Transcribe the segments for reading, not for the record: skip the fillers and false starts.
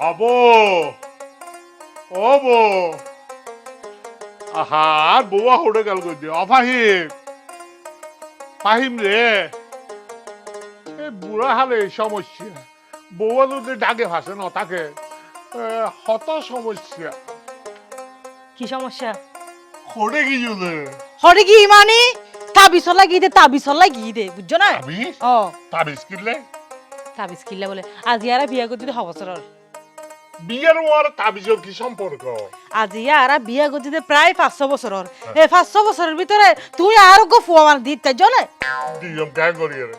আবো ও বো আহা আর বউয়া হোড়ে গেল কই অফাহিম ফাহিম রে এ বুড়া হালে এই সমস্যা বউয়া যদি ডাকে ভাসে না তাকে হত সমস্যা কি সমস্যা হোড়ে গিয়ে হরে কি মানে তাবিজ লাগিয়ে দে বুঝছো না আমি ও তাবিজ কিনলে তাবিজ কিল্লা বলে আজি আর বিয়া করতে হবছর বিয়ের ওর তাবিজের কি সম্পর্ক আজি আর বিয়া করতে প্রায় 500 বছরের এই 500 বছরের ভিতরে তুই আর গো ফুয়া মান দিতে জানে দিয়ম কেন করি রে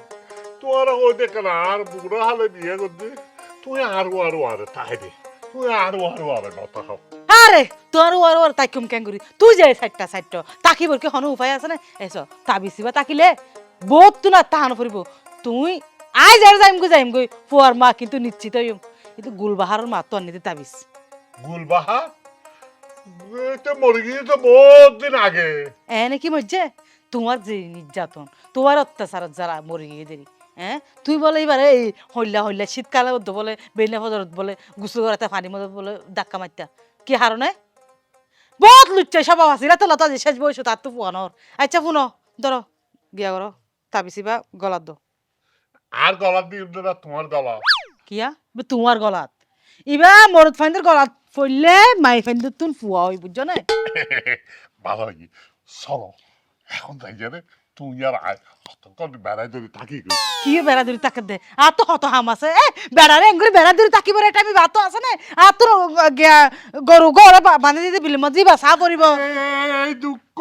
তোর ওই দেখে না আর বুড়া হালে বিয়ে করতে তুই আরো তাই দে তুই আরো কথা হোক আরে তোর ওর তাই কুম কেন করি তুই যাই সাইটটা তাকিবর কি হন উপায় আছে না এসো তাবিছিবা তাকিলে বহুত তু না তাহানো ফুরিব তুই আজ আর যাইম গই ফুয়ার মা কিন্তু নিশ্চিত হইম কিন্তু গুলবাহারের মা তো নিতে তাবিজ গুলবাহা তো মরে গিয়ে তো বহুত দিন আগে এনে কি মজ্জে তোমার যে নির্যাতন তোমার অত্যাচার যারা মরে গিয়ে দেরি হ্যাঁ তুই বলে এবারে এই হইলা শীতকালে মধ্যে বলে বেলে হজরত বলে গুসু করাতে পানি মধ্যে বলে ধাক্কা মারতা কি হারণে বহুত লুচ্চাই সব আছে রাতে লতা যে শেষ বয়স তার তো পুয়ানোর আচ্ছা শুনো ধরো বিয়া করো তাবিছিবা গলাত দো আর গলা দিয়ে না তোমার গলা কিয়া তোমার গলাত ইবা মরদ ফাইন্দের গলাত পড়লে মাই ফাইন্দের তুন ফুয়া হই বুঝছো না ভালো লাগি চলো এখন যাই যাবে তুই আর আয় কত বেড়াই ধরে থাকি কি বেড়া দূরি তাকে দে আর তো হত হাম আছে এ বেড়ারে এঙ্গুরি বেড়া দূরি তাকিব এটা আমি ভাত আছে না আর তোর গরু গড়ে বান্ধি দিতে বিল মজি বা সা পড়িব এই দুঃখ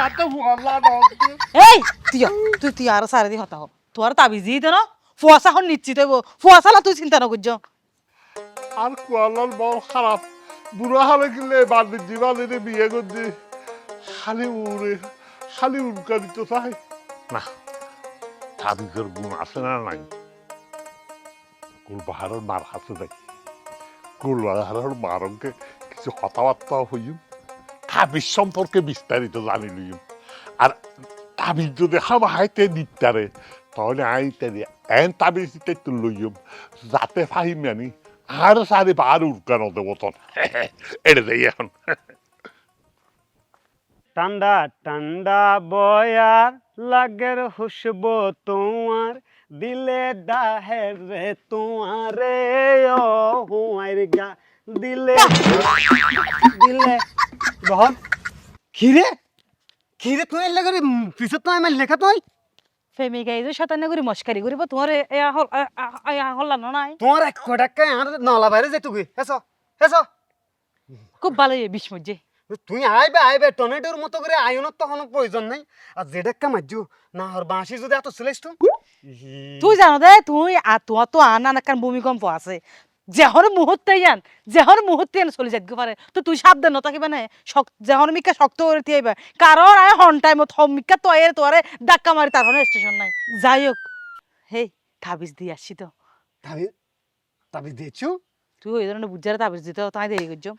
এত ভালো এই তুই আর সারে দি হতা হ তোর তাবিজ দি না ফুয়াশা হন নিশ্চিত হইব ফুয়াশালা তুই চিন্তা না করছ আর কোয়ালার বড় খারাপ বুড়া হালে গেলে বান্ধব জীবালে বিয়ে করছে খালি উনকা দিতে চাই না তাবিজের গুণ আছে না নাই গুলবাহারের মার হাতে দেখি গুলবাহারের মারকে কিছু কথাবার্তা হইম তাবিজ সম্পর্কে বিস্তারিত জানি লইম আর তাবিজ যদি হামা হাইতে দিতারে তাহলে আইতে এন তাবিজ দিতে লইম যাতে ফাহিম জানি আর সারি বার উড়কানো দেবো তোর এটা দেই এখন ঠান্ডা ঠান্ডা বয়ার লাগের খুশবো তোমার দিলে দাহের রে তোমারে ও হুয়ার গা দিলে দিলে বহুত খিরে খিরে তুই এলে করে পিছত তো আমার লেখা তুই ফেমি গাই যে শতানে করি মস্কারি করিব তোমার এয়া হল্লা নাই তোমার এক কোটাকে আর নলা বাইরে যাই তুই হেসো হেসো খুব ভালো বিষ মজ্জে তুই আইবে টর্নেডোর মতো করে আয়নের তো কোনো প্রয়োজন নাই আর যেটা মারজু না আর বাঁশি যদি এত চলেছ তুই জানো দে তুই তোমার তো আন কারণ ভূমিকম্প আছে যেহর মুহূর্তে চলে যাইতে পারে তো তুই সাবধান নতা কিবা না যেহর মিকা শক্ত করে দিয়াইবা কারণ আয় হন টাইমত মিকা তো এর তোরে ধাক্কা মারি তার স্টেশন নাই যাই হোক হেই তাবিজ দিয়ে আসছি তো তাবিজ দিয়েছু তুই ওই ধরনের বুঝারে তাবিজ দিতে তাই দেরি করছো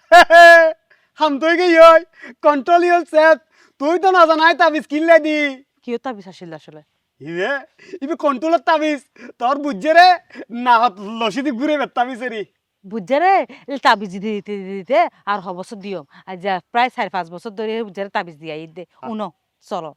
হাম তুই কি হই কন্ট্রোল ইওর সেলফ তুই তো না জানাই তাবিজ কিনলে দি কি তাবিজ আসিল আসলে ইবে কন্ট্রোলের তাবিজ তোর বুঝছে রে না লসিদি ঘুরে বে তাবিজেরি বুঝারে তাবিজ দিতে দিতে আর হবছর দিও আর যা প্রায় 4-5 বছর ধরে বুঝারে তাবিজ দিয়া দে উনো চলো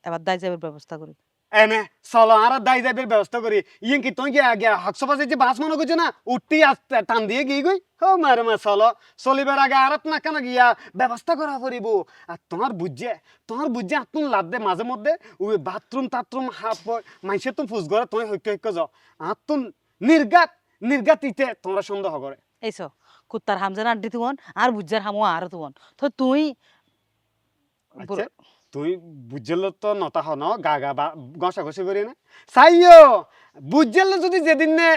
এবার দায় যাবের ব্যবস্থা করি এনে চলো আর দাই যাবের ব্যবস্থা করি ইয়েন কি তুই গিয়া হাকসবাজে যে বাস মনে করছে না উঠতেই আসতে টান দিয়ে গিয়ে গই হো মারে মা চলো চলিবার আগে আর না কেন গিয়া ব্যবস্থা করা করিব আর তোমার বুঝছে আতুন লাভ দে মাঝে মধ্যে ওই বাথরুম টাথরুম হাফ মাইসে তুমি ফুস করে তুমি হইকে যাও আতুন নির্গাত ইতে তোমরা সন্দেহ করে এইসো কুত্তার হামজান আড্ডি তুমন আর বুঝার হামো আর তুমন তো তুই তুই বুঝল তো নতা হন গা গসা ঘষে করি না চাইও বুঝল যদি যেদিন নে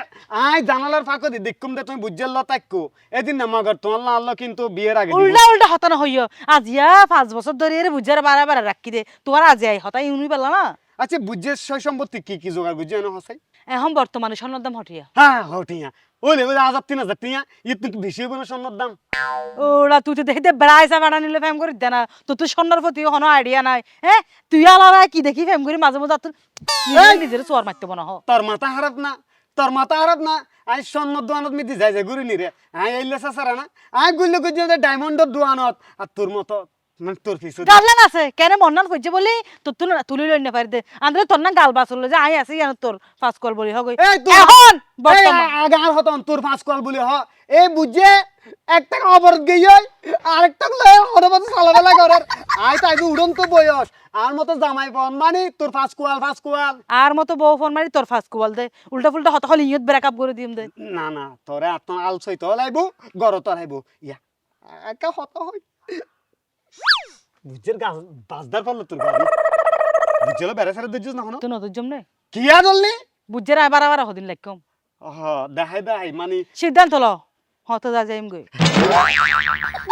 আই জানালার ফাঁকো দি দেখুম দে তুমি বুঝল তাইকো এদিন না মগর তোমার আল্লাহ কিন্তু বিয়ের আগে উল্টা হতানো হইও আজিয়া 5 বছর ধরে এর বুঝার বারবার রাখি দে তোমার আজি আই হতাই উনি পেলা না আচ্ছা বুঝে সয় সম্পত্তি কি জোগাড় বুঝে এনে হসাই এখন বর্তমানে স্বর্ণের দাম হটিয়া হ্যাঁ হটিয়া ওলে 1000-3000 টিয়া ইত বেশি হবে না স্বর্ণের দাম ওরা তুই তো দেখি দে বেড়াইছা বাড়া নিলে ফেম করে দে না তো তুই স্বর্ণের প্রতি কোনো আইডিয়া নাই হ্যাঁ তুই আলাদা কি দেখি ফেম করি মাঝে মাঝে তুই নিজের চোয়ার মারতে বনা হ তোর মাথা খারাপ না তোর মাথা খারাপ না আই স্বর্ণ দোয়ানত মিদি যাই যাই ঘুরিলি রে আই আইলে সাসারা না আই গুললে গুজে ডায়মন্ডর দোয়ানত আর তোর মতো মানে তোর পিছু গাল্লান আছে কেন মন্নান কইছে বলি তোর তুলি লই না পারি দে আন্দ্রে তোর না গাল বাসল যে আই আছি জানো তোর ফাস কল বলি হগই এই তোর এখন এই বর্তমান আগার হতন তোর পাঁচ কল বলি হ এই বুঝে একটা অবরোধ গিয়ে আরেকটা লয়ে হরবাদ সালাবেলা করার আই তাই উড়ন্ত বয়স আর মতো জামাই পন মানে তোর পাঁচ কোয়াল আর মতো বউ ফোন মারি তোর ফাস কল দে উল্টা ফুলটা হত হল ইয়ত ব্রেকআপ করে দিম দে না না তোরে আত্ম আলসই তো লাইবো গর তোর আইবো ইয়া একা হত হই বুঝের গাছ বাজদার ফল তোর গাড়ি বুঝেলো বেড়া সারা দিছিস না হনো তুই নতুন জম নে কিয়া দললি বুঝছে আবার আবার হদিন লাগকম দেখাই মানে সিদ্ধান্ত ল হত যা যাইম গই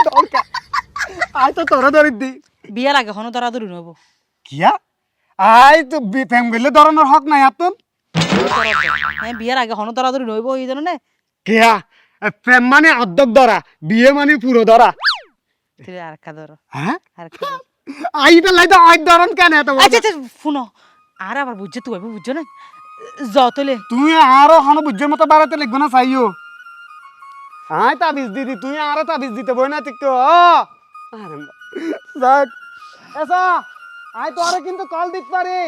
দরকার আই তো তোরা ধরি দি বিয়ার আগে হন তোরা দূর নব কিয়া আই তো প্রেম গেলে ধরনের হক নাই আপন হ্যাঁ বিয়ার আগে হন তোরা দূর নইব এই জন্য নে কিয়া প্রেম মানে অর্ধক ধরা বিয়ে মানে পুরো ধরা তুই আর কা ধর হ্যাঁ আর কা আইটা লাইতো আই ধরন কেন এত বড়? আচ্ছা আচ্ছা শুনো আর আবার বুঝছে তুই বুঝছো না যতলে তুই আরো হন বুঝের মতো বাড়াতে লিখবো না চাইও আই তাবিজ দিদি তুই আরো তাবিজ দিতে বই না ঠিক তো যাক এসা আই তো আরে কিন্তু কল দিতে পারি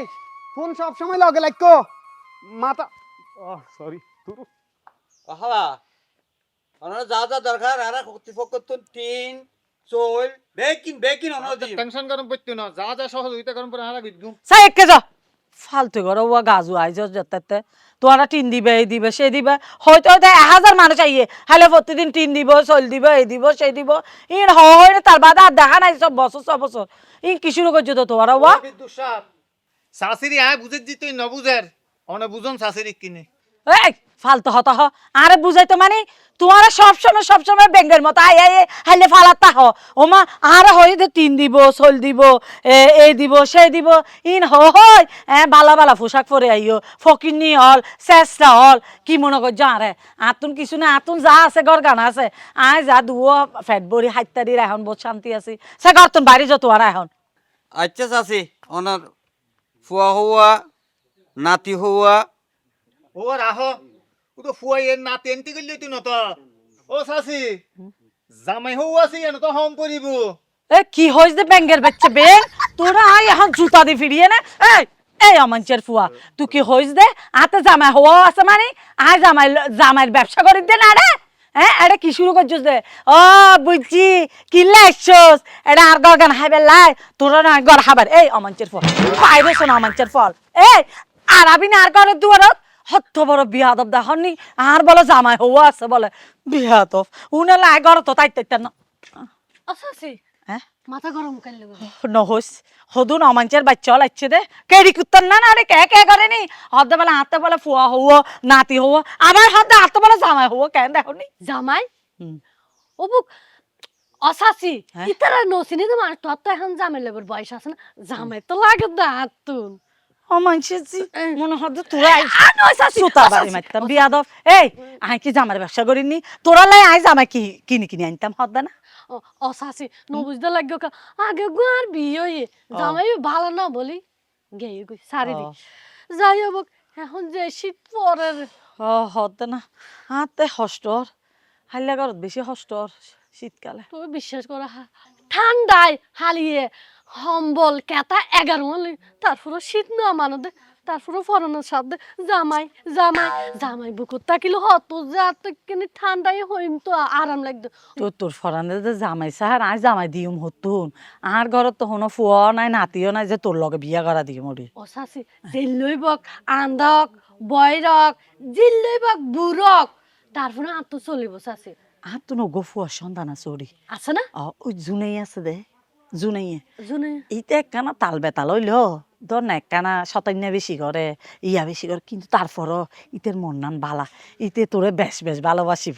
ফোন সব সময় লগে লাগকো মাথা ও সরি আহা ওনারা যা যা দরকার আর কর্তৃপক্ষ তো টিন চোল বেকিন ওনারা দিন টেনশন করুন পড়তো না যা যা সহযোগিতা করুন পরে হারা বিদ্যুৎ সাই একে যা ফালতু ঘর ওয়া গাজু আইজ যেতে তোরা টিন দিবে এই দিবে সে দিবে হয়তো হয়তো 1000 মানুষ আইয়ে হালে প্রতিদিন টিন দিব চল দিব এই দিব সেই দিব ইন হয় না তার বাদে আর দেখা নাই সব বছর ইন কি শুরু করছো তো তোরা ওয়া বিদ্যুৎ সাপ শাশুড়ি আয় বুঝে দিতে ন বুঝের অনে বুঝন শাশুড়ি কিনে এই ফালতু হতা হ আরে বুঝাইতো মানে তোমার সবসময় ব্যাঙ্গের মতো আই আই হাইলে ফালাতা হ ওমা আর হয় যে টিন দিব চল দিব এই দিব সেই দিব ইন হয় বালা বালা পোশাক পরে আইও ফকিনি হল চেষ্টা হল কি মনে কর যা রে আতুন কিছু না আতুন যা আছে গর গানা আছে আয় যা দুও ফেট বড়ি হাইতা দি এখন বহুত শান্তি আছে সে গরতন বাড়ি যত আর এখন আচ্ছা চাচি ওনার ফুয়া হওয়া নাতি হওয়া ও রাহ ও তো ফুয়াই এর না তেনতি গলি তুই নত ও শাশি জামাই হও আছে এন তো হম করিব কি হয়েছে যে ব্যাঙ্গের বাচ্চা বেং তোরা আয় এখন জুতা দি ফিরিয়ে না এই অমাঞ্চের ফুয়া তুই কি হয়েছে দে আতে জামাই হওয়া আছে মানে আয় জামাইয়ের ব্যবসা করে দে না রে হ্যাঁ এটা কি শুরু করছিস দে ও বুঝছি কি লাইছস এটা আর গরগান হাইবে লাই তোরা না গর হাবার এই অমাঞ্চের ফল পাইবে শোনা অমাঞ্চের ফল এই আর আবি না আর গরের দুয়ারত হত্য বড় বিয়াদব দেখনি আর বলে জামাই হওয়া আছে বলে বিয়াদব উনে লাই গর তো তাইতে না আসাসি হ্যাঁ মাথা গরম করলে নহস হদুন অমাঞ্চের বাচ্চা লাগছে দে কেডি কুত্তর না রে কে করেনি হদে বলে হাতে বলে ফুয়া হওয়া নাতি হওয়া আবার হদে হাতে বলে জামাই হওয়া কেন দেখনি জামাই হুম। অবুক অসাসি হ্যাঁ? ইতারা নসিনি তো মানুষ তোর তো এখন জামাই লেবার বয়স আছে না জামাই তো লাগে দাঁতুন অমাঞ্চের জি মনে হদে তোরা অসাসি সুতা বাড়ি মারতাম বিয়াদব এই আই কি জামার ব্যবসা করিনি তোরা লাই আই জামাই কি কিনি আনতাম হদে না অসাসি ন বুঝতে লাগবে আগে গো আর বিয়ে হয়ে জামাই ভালো না বলি গেয়ে গই সারি দি যাই হোক এখন যে শীত পরের হদে না হাতে হস্টর হাইলা ঘরত বেশি হস্টর শীতকালে তুমি বিশ্বাস করো ঠান্ডায় হালিয়ে হম্বল কেতা 11 হলে তারপরে শীত না মানদে তারপরে ফরনের সাথে জামাই বুকুর তাকিল হতো যাতে কিনে ঠান্ডায় হইম তো আরাম লাগতো তোর ফরানে যে জামাই সাহার আই জামাই দিম হতুন আর ঘরত তো হনো ফুয়া নাই নাতিও নাই যে তোর লগে বিয়া করা দিম ওরে ও শাসি জিল্লই বক আন্দক বয়রক জিল্লই বক বুরক তারপরে আর তো চলিব শাসি আর তো নগো ফুয়া সন্তান আছে ওরে আছে না ওই জুনাই আছে দে জুনাইয়ে জুনে এইটা একখানা তাল বেতাল হইল ধর না একখানা শতান্য বেশি করে ইয়া বেশি করে কিন্তু তারপরও ইতের মন নান বালা ইতে তোরে বেশ ভালোবাসিব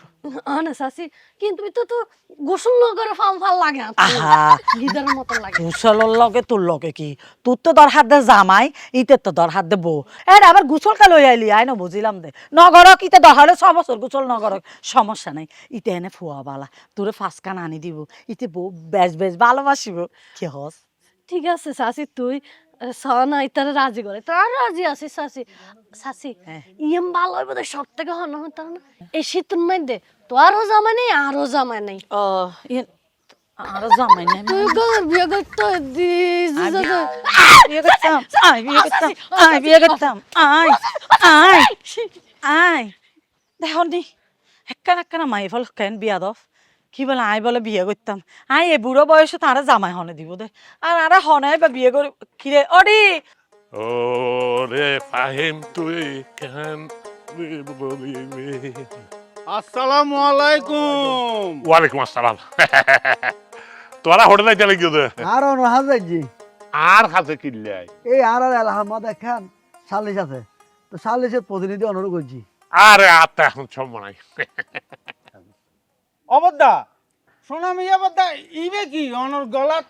না শাসি কিন্তু তো গোসল নগরে ফাম ফাল লাগে আহা গিদার মতো লাগে গুছলের লগে তোর লগে কি তোর তো দর হাত দে জামাই ইতে তো দর হাত দে বউ এর আবার গুছল কা লই আইলি আই না বুঝিলাম দে নগরক ইতে দর হলে 6 বছর গুছল নগরক সমস্যা নাই ইতে এনে ফুয়া বালা তোরে ফাঁসকান আনি দিব ইতে বউ বেশ ভালোবাসিব কি হস ঠিক আছে শাসি তুই সনা ইতারে রাজি করে তার রাজি আছে শাসি শাসি হ্যাঁ। ইয়েম ভালো হবে তো সব থেকে হন হতো না এই শীতের মধ্যে তোরও জামা নেই আরও জামা নেই ও ইয়ে আরো জামাই নাই তুই গর বিয়ে করতে দিস বিয়ে করতাম বিয়ে করতাম আয় দেখো নি একখানা মাই ফল কেন বিয়া দফ কি বলে আই বলে বিয়ে করতাম আই এ বুড়ো বয়সে তারা জামাই হনে দিব দে আর আরা হনে বা বিয়ে করে কিরে অডি ও রে ফাহিম তুই কেন আসসালামু আলাইকুম। ওয়ালাইকুম আসসালাম তোরা হোটেলে চলে গিয়ে আর হাজাইজি আর হাতে কিনলাই এই আর আলহামদ খান সালিশ আছে তো সালিশের প্রতিনিধি অনুরোধ করছি আরে আত্মা এখন সম্ভব নাই অবদ্দা শোনা মিয়া বদ্দা ইবে কি অনর গলাত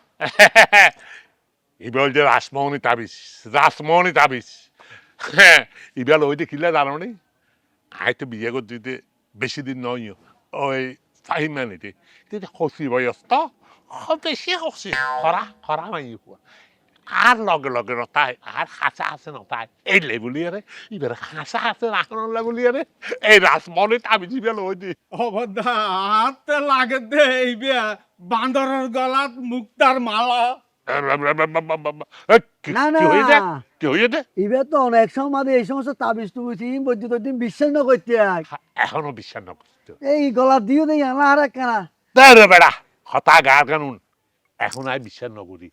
ইবেল যে রাসমোহনী তাবিজ ইবেল ওইতে কিনলে জানো নি আই তো বিয়ে করে দিতে বেশি দিন নয় ওই ফাহিম মানিতে কিন্তু হসি বয়স্ত বেশি হসি খরা মাই আর লগে লগে নতাই আর হাসা আছে নতাই এই লেবুলিয়ারে ইবের হাসা আছে রাখনের লেবুলিয়ারে এই রাসমোহনী তাবিজ ইবেল ওই দি অবদ্দা হাতে লাগে দে ইবে বান্দরের গলাত মুক্তার মালা। না না কি হয়ে দে ইবে তো অনেক সময় এই সমস্ত তাবিজ টুবিজ বৈদ্যুত দিন বিশ্বাস না করতে এখনো বিশ্বাস না করতে এই গলা দিও নেই আনা আর কেনা রে বেড়া হতা গার কানুন এখন আর বিশ্বাস নকরি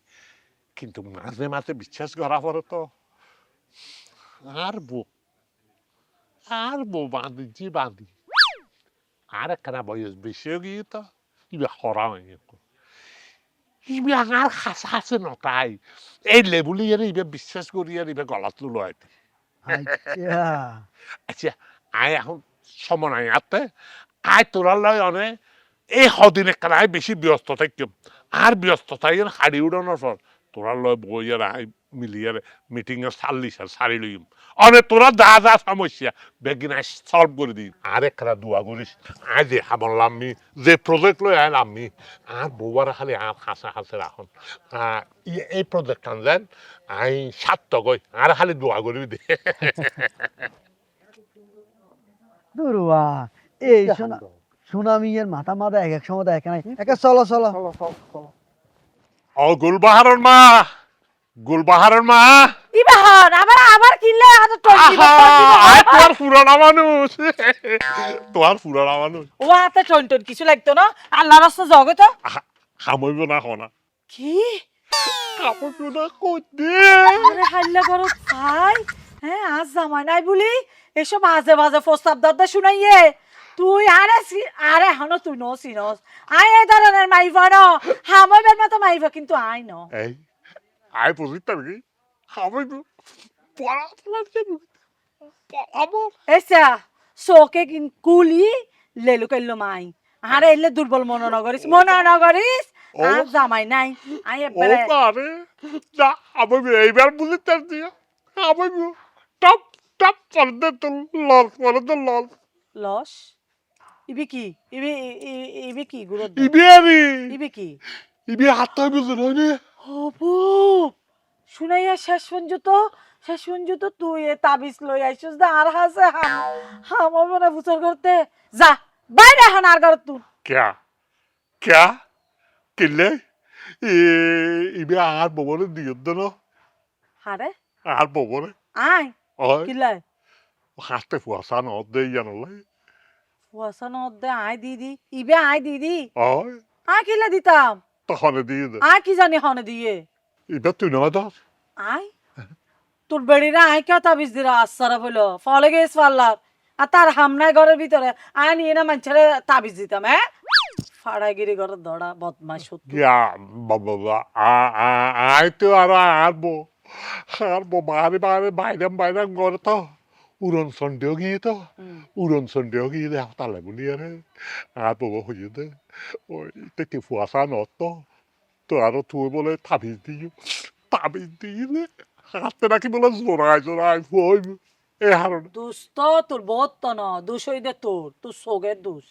কিন্তু মাঝে মাঝে বিশ্বাস করা পরে তো আর বউ বাঁধি আর একখানা বয়স বেশিও গিয়ে তো ইবে হরা হয়ে ইবে আর খাসা আছে নতাই এই লেবুলি এর ইবে বিশ্বাস করি আর ইবে গলাত লুলো আইতে আচ্ছা আচ্ছা আয় এখন সময় নাই আতে আয় তোরার লয় অনে এই সদিন একখানা আয় বেশি ব্যস্ত থাকিম আর ব্যস্ততাই হাড়ি উড়ানোর পর তোরার লয় বই আর আয় মিলিয়ে মিটিং এর সারি লইম অনে তোরা যা যা সমস্যা বেগিন আয় সলভ করে দিই আর একখানা দোয়া করিস আয় যে বললাম যে প্রজেক্ট লই আইলাম আর বউবার খালি আর হাসা রাখন এই প্রজেক্ট কান যেন আই সার্থক হই আর খালি দোয়া করবি দে দুরুয়া এই সুনামিয়ের মাথা মাথা এক এক সময় দেখে নাই একে চলো চলো ও গুলবাহারের মা ইবাহন আবার কিনলে আজ আয় তোমার পুরানা মানুষ ও হাতে টন কিছু লাগতো না আল্লাহ রাস্তা জগত খামইব না হনা কি খামইব না কইতে আরে হাল্লা করো ভাই হ্যাঁ আজ জামাই নাই বলি এসব বাজে প্রস্তাব দরদা শুনাইয়ে তুই আরে হনো তুই নো সিনস আয় এ ধরনের মাইবা ন হামাইবার মতো মাইবা কিন্তু আই ন এই আয় বুঝিতে কি খামইব পড়া এসা সোকে কুলি লেলু কেল্লো মাই আরে এলে দুর্বল মন নগরিস আর জামাই নাই আই ও পারে যা আমি এইবার বুঝিতে দিয়া আমি টপ পর্দে তো লস লস ইবি কি গুরু ইবি কি ইবি হাত বুঝো না হবু শুনাইয়া শেষ পর্যন্ত তুই এ তাবিজ লই আইছিস দা আর হাসে আমার মনে বুচর করতে যা বাইরে এখন আর ঘর তুই क्या किल्ले इबे आर बोबोले दियो दनो হারে आर बोबोले আয় ओय কিলাই हास्ते फुआसा न दे जानले ওয়াসান দে আয় দিদি ইবে আয় দিদি ओय আয় কিলা দিতাম तखने दिए दे আয় কি জানি হনে দিয়ে इबे तू न दस আয় তোর বেড়িরা আয় কেউ তাবিজ দিরা আসারা বলো ফলে গেছ পাল্লার আর তার হামনায় ঘরের ভিতরে আয় নিয়ে না মানুষের তাবিজ দিতাম হ্যাঁ ফাড়াগিরি ঘরের দড়া বদমাশ সত্যি या बाबा आय तो आर बो बारे गरे तो उड़न संडेও গিয়ে তো উড়ন সন্দেহ গিয়ে দে তালে বলি আরে আর বউ হইয়ে দে ওই তে ফুয়াশা নত তো আর তুই বলে তাবিজ দিয়ে হাতে নাকি বলে জোড়ায় হইব এ হারণ দুষ্ট তোর বহুত তো ন দুষ হই দে তোর সোগের দুষ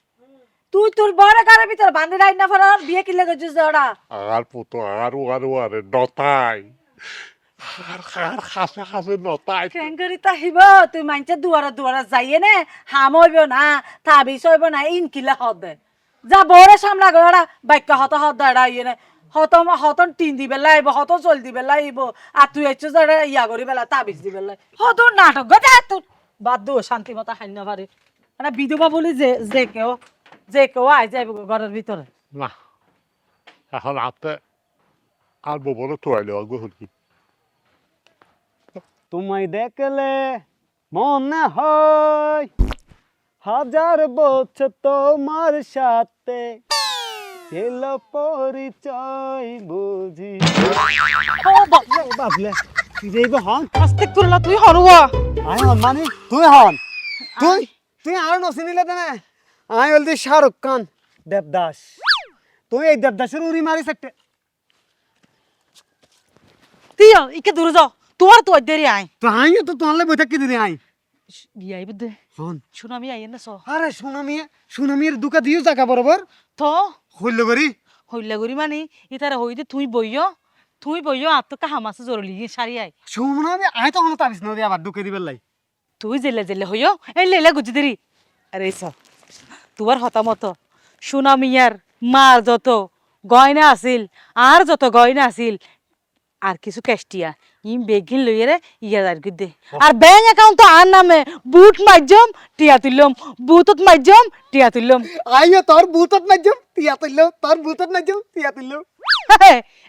তুই তোর বড় কারের ভিতর বান্ধি রাই না ফেরার বিয়ে কিলে গেছিস ওরা আর পুতো আরে ডতাই আর খাসে খাসে নতাই কেঙ্গারি তাহিব তুই মানছে দুয়ারা দুয়ারা যাইয়ে নে হাম হইব না তাবিজ হইব না ইনকিলা হদে যা বড় সামলা গড়া বাক্য হত হদ এড়া ইয়ে নে হতন টিন দিবে লাইব হত চল দিবে লাইব আর তুই এসছো যারা ইয়া করি বেলা তাবিজ দিবে লাই হত নাটক গজা তুই বাদ দো শান্তি মতো হান্য পারে মানে বিধবা বলি যে কেউ আই যাইব ঘরের ভিতরে না এখন হাতে আর ববলে তোয়াইলে অল্প হচ্ছি তোমায় দেখলে মনে হয় হাজার বছর তোমার সাথে ছিল পরিচয় বুঝি বাবলে তুই যাইব হন আস্তে করলা তুই হরুয়া আই হন মানে তুই হন তুই তুই আর নসি নিলে না আই বলতে শাহরুখ খান দেবদাস তুই এই দেবদাসের উড়ি মারিস একটা তুই ইকে দূরে যাও তোমার তো দেরি আই তো আই তো তোলে বইটা কি দিদি আই বিয়াই বুদ্ধে হন শুনো আমি আই না স আরে সুনামির দুকা দিও জায়গা বরাবর তো হইল করি হইলা করি মানে ইতারা হইতে তুই বইয় আর তো কাহা মাসে জরুরি সারি আই সুনামি আই তো হন তাবিস নদী আবার দুকে দিবেল লাই তুই জেলে হইয় এই লেলে গুজি দেরি আরে সব তোমার হতামত সুনামিয়ার মার যত গয়না আছিল আর যত গয়না আছিল আর কিছু ক্যাশটিয়া ইম বেগিন লইয়ে রে ইয়া দাঁড় দে আর ব্যাংক অ্যাকাউন্ট তো আর নামে বুট মাইজম টিয়া তুললাম বুটত মাইজম টিয়া তুললাম আইও তোর বুতত নাজম তিয়া তুললো তোর বুতত নাজম তিয়া তুললো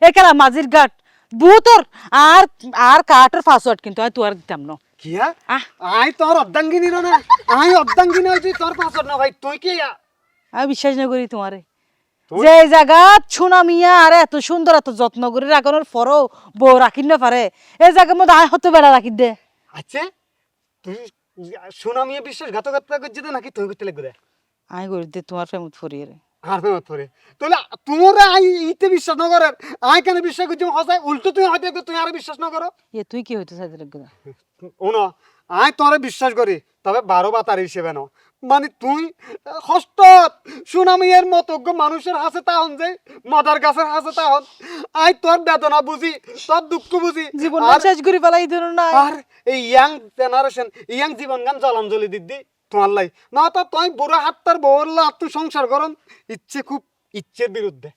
এখানে মাঝির ঘাট বুতর আর আর কার্টের পাসওয়ার্ড কিন্তু আমি তোর দিতাম না কিয়া আহ। আই তোর অর্ধাঙ্গিনী না আই অর্ধাঙ্গিনী হইছি তোর পাসওয়ার্ড না ভাই তুই কি আমি বিশ্বাস না করি তোমারে তুই- যে জায়গা সুনামিয়া আর এত সুন্দর এত যত্ন করে রাখানোর পরও বউ রাখিন না পারে এই জায়গার মধ্যে আয় হতে বেড়া রাখি দে আচ্ছা তুই সুনামিয়ে বিশ্বাসঘাতকতা করছিস নাকি তুই করতে লাগবে রে আয় করি দে তোমার ফেমত ফরিয়ে রে আর ফেমত পরে তাহলে তোমরা আই ইতে বিশ্বাস না করে আই কেন বিশ্বাস করছি হসাই উল্টো তুই হয়তো তুই আর বিশ্বাস না করো এ তুই কি হইতে চাইতে লাগবে ওনা আই তোরে বিশ্বাস করি তবে 12 বাতার হিসেবে না মানে তুই হস্ত সুনামিয়ের মতো মানুষের হাসে তাহন যে মদার গাছের হাসে তাহন আই তোর বেদনা বুঝি তোর দুঃখ বুঝি জীবন আর- শেষ করে ফেলাই ধরো না আর এই ইয়াং জেনারেশন ইয়াং জীবন গান জলাঞ্জলি দিদি তোমার লাই না তো তুই বুড়া হাতটার বউরলা তুই সংসার করন ইচ্ছে খুব ইচ্ছের বিরুদ্ধে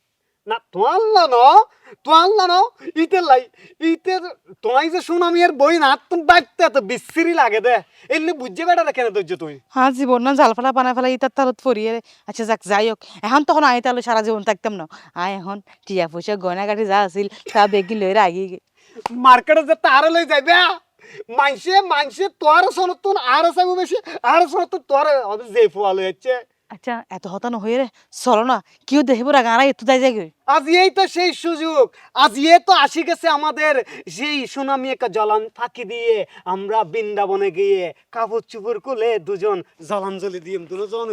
না তোয়াল্লা ন ইতের লাই ইতের তোমায় যে সুনামিয়ের বই না তুমি বাইতে এত বিশ্রী লাগে দে এমনি বুঝতে বেটা কেন ধৈর্য তুই হ্যাঁ জীবন না জাল ফেলা বানা ফেলা ইতার তালত ফরিয়ে রে আচ্ছা যাক যাই হোক এখন তখন আয় তাহলে সারা জীবন থাকতাম না আয় এখন টিয়া পয়সা গয়না কাটি যা আছিল তা বেগি লইরে আগে মার্কেটে যে তার লই যাইবে মানসে তোর সনতুন আর চাইব বেশি আর সনতুন তোর যে ফুয়া লই যাচ্ছে আচ্ছা এত হতানো হয়ে রে চলো না কেউ দেখিব রাখা আর এত যাই যাই আজ এই তো সেই সুযোগ আজ এ তো আসি গেছে আমাদের সেই সুনামি একটা জলান ফাঁকি দিয়ে আমরা বৃন্দাবনে গিয়ে কাপড় চুপড় খুলে দুজন জলাঞ্জলি দিয়ে দুজন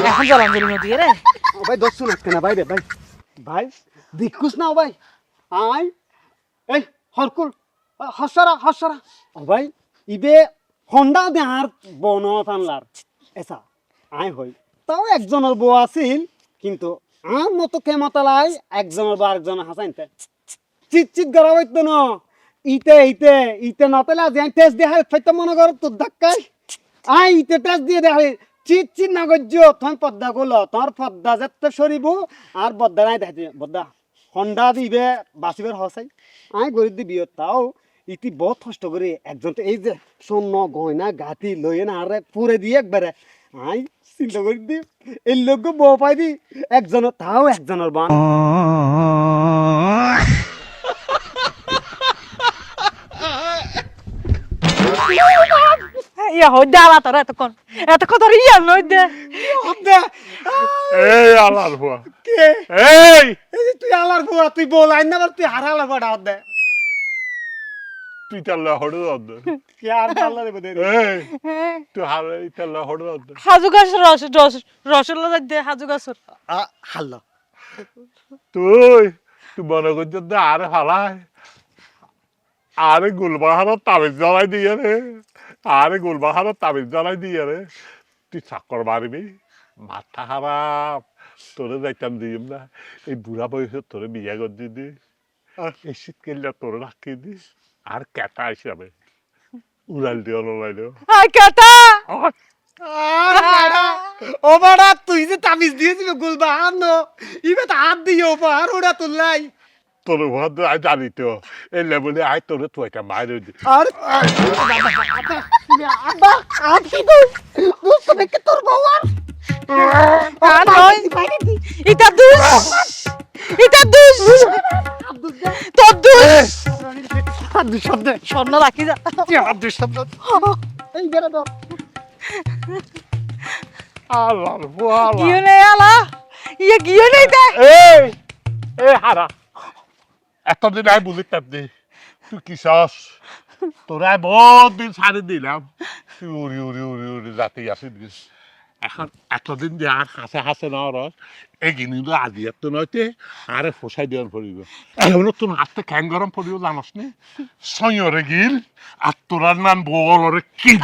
এখন জলাঞ্জলি নদী রে ভাই দশ শুন না ভাই রে ভাই ভাই দেখুস না ভাই আই এই হরকুল হসরা ভাই ইবে হন্ডা দে আর বন আনলার এসা আই হই তাও একজনের বউ আছিল কিন্তু আর মতো কেমতালাই একজনের বউ আরেকজনের হাসাইনতে চিট করা হইতো না ইতে নতলে আজ টেস্ট দিয়ে ফাইতে মনে কর তোর ধাক্কায় আই ইতে টেস্ট দিয়ে দেখাই চিট না গজ্জ তোমার পদ্মা গুলো তোমার পদ্মা যেতে সরিব আর বদ্দা নাই দেখাতে বদ্দা হন্ডা দিবে বাসিবের হসাই আই গরিব দিবি তাও ইতি বহুত কষ্ট করে একজন তো এই যে স্বর্ণ গয়না গাতি লইয়ে না আরে পুরে দিয়ে একবারে আই চিন্তা করে দি এই লোক বউ পাই দি একজনের তাও একজনের বান ইয়া হই দে আলা তোর এতক্ষণ তোর ইয়া নই দে এই আলার হুয়া কে এই এই যে তুই আলার বুয়া তুই বল আইন না তুই হারালা বড় দে তুই তাহলে হড়ে দে কে আর আল্লাহ রে বদে এই তুই হারে তাহলে হড়ে দে হাজু গাছ রসগোল্লা যাই দে হাজু গাছর হাল্লা তুই মনে করছিস যে আরে ফালাই আরে গুলবাহারের তাবিজ জ্বালাই দিয়ে রে আরে গুলবাহারের তাবিজ জ্বালাই দিয়ে রে তুই চাকর মারবি মাথা খারাপ তোরে যাইতাম দিম না এই বুড়া বয়সে তোরে বিয়া করে দিদি এই শীতকালে তোরে রাখি দিস আর কেটা হিসাবে উড়াল দিয়ে লাইলো আই কেটা ও বাড়া তুই যে তাবিজ দিয়েছিল গুলবা আনো ইবে তো হাত দিয়ে আর ওটা তুললাই তোর ভদ্র আই জানি তো এই লেবলে আই তোর তো একটা মায়ের আর আব্বা আপনি তো দুষ্ট দেখে তোর বউ আর আর নয় এটা দুষ এটা দুষ তোর দুষ আর দুই শব্দ স্বর্ণ রাখি যা আর দুই শব্দ এই বেড়া দাও আল্লাহ গিয়ে নেই আলা ইয়ে গিয়ে নেই দে এই হারা এতদিন আই বুঝিতাম নি তুই কি চাস তোরা বহুত দিন ছাড়ি দিলাম তুই উড়ি উড়ি উড়ি উড়ি যাতে আসিস এখন এতদিন যে আর হাসে হাসে না রস এই জিনিস আজি এত নয়তে আরে ফসাই দেওয়ার পড়িব এখন তোর হাতে খ্যাং গরম পড়িব জানাস নি সৈয়রে গিল আর তোরার নাম বলরে কিল